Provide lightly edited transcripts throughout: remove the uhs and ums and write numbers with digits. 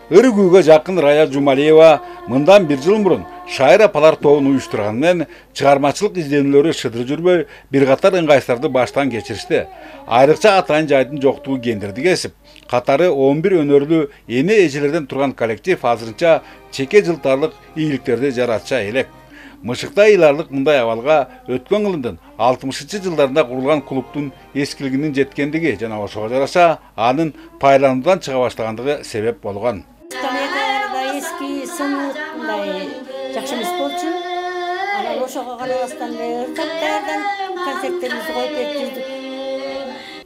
Ыргүйгө жакын Рая Жумалиева мындан 1 жыл мурун шайыр апалар тобун уюштурган чыгармачылык изденүүлөрү шыдыр жүрбөй бир катар ыңгайсыздарды баштан кечиришти. Айрыкча атайын жайдын жоктугу кендирди кесип, катары 11 өнөрлүү эне эжелерден турган коллектив азырынча чеке жылтарлык ийгиликтерди жаратча элек. Мышыкта ыйларлык мындай абалга өткөн кылымдын 60-жылдарында курулган клубтун эскилигинин жеткендиги жана ошого жараша анын пайлануудан чыга баштагандыгы себеп болгон. Eski sınıfında жақсы эмес болчу. Анан ошого карабастан ыркаттардан концерттерибизди коюп берип жүрдүк.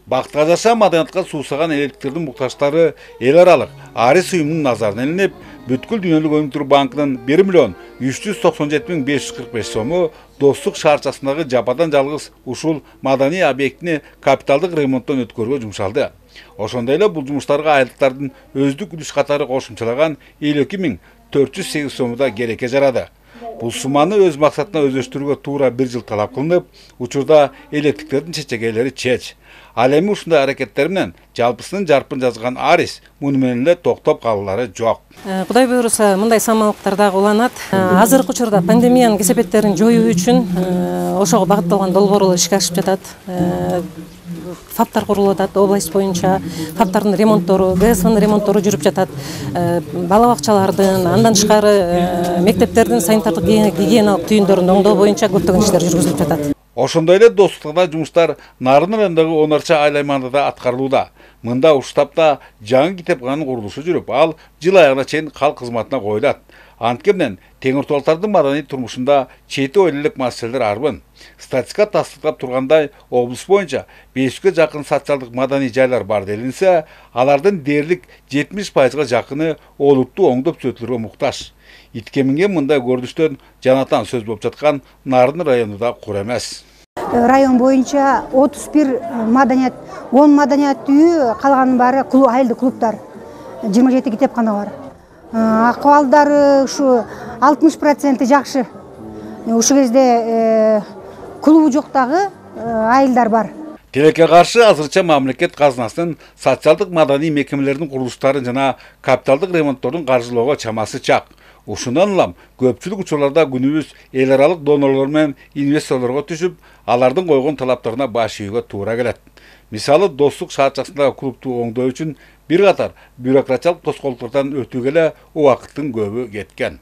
Бактыга жаша маданиятка суусаган элдиктердин муктаждары эл аралык Арис уюмунун назарына илинип, бүткүл дүйнөлүк өнүктүрүү банкынын 1.397.545 сому Достук шаарчасындагы жападан жалгыз ушул маданий объектини капиталдык ремонттон өткөрүүгө жумшалды. Ошондой эле бул жумуштарга айлыктардын өздүк үлүш катары кошумчалаган 52.408 сому да керекке жарады. Бул сумманы өз максатына өздөштүрүүгө туура 1 жыл талап кылынып, учурда электиктердин чечегейлери чеч. Ал эми ушундай аракеттер менен жалпысынын жарпын жазган Арис муну менен эле токтоп калуулары жок. Кудай буйруса, мындай самалыктар дагы уланат. Азыркы учурда пандемиянын кесепеттерин жоюу үчүн ошого багытталган долбоорлор ишке ашып жатат. ФАПтар курулуп атат область боюнча, ФАПтардын ремонттору, ГСВнын ремонттору жүрүп жатат. Бала бакчалардын, андан тышкары мектептердин санитардык гигиеналык түйүндөрүн оңдоо боюнча көптөгөн иштер жүргүзүлүп жатат. Ошондой эле достуктагы жумуштар Нарын районундагы 10 айыл аймагында аткарылууда. Мында уштапта жаңы китепкананын курулушу жүрүп, ал жыл аягына чейин калк кызматына коюлат. Анткени Теңир Туалтардын маданий турмушунда чети ойлуулук маселелер арбын. Статистика тастыктап тургандай, облус боюнча 500ге жакын социалдык маданий жайлар бар делинсе, алардын дээрлик 70%га жакыны олутту оңдоп түзөтүлүүгө муктаж. Иткеминге мындай көрүнүштөн жанатан сөз болуп жаткан Нарын районунда кур эмес. Район боюнча 31 маданият, 10 маданият үйү, калганын баары айылдык клубтар. 27 китепкана бар. Акыбалдары ушу 60% жакшы. Ушул кезде клубу жоктагы айылдар бар. Тилекке каршы азырча мамлекет казынасынын социалдык маданий мекемелердин курулуштарын жана капиталдык ремонттордун каржылоого чамасы чак. Ушундан улам көпчүлүк учурларда күнүбүз эл аралык донорлор менен инвесторлорго түшүп, алардын койгон талаптарына баш ийүүгө туура келет. Мисалы, Достук шаарчасындагы клубту оңдоо үчүн бир катар бюрократиялык тоскоолдуктардан өтүүгө эле убакыттын көбү кеткен.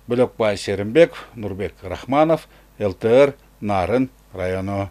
Бөлөкбай Шеримбек, Нурбек Рахманов, ЛТР, Нарын району.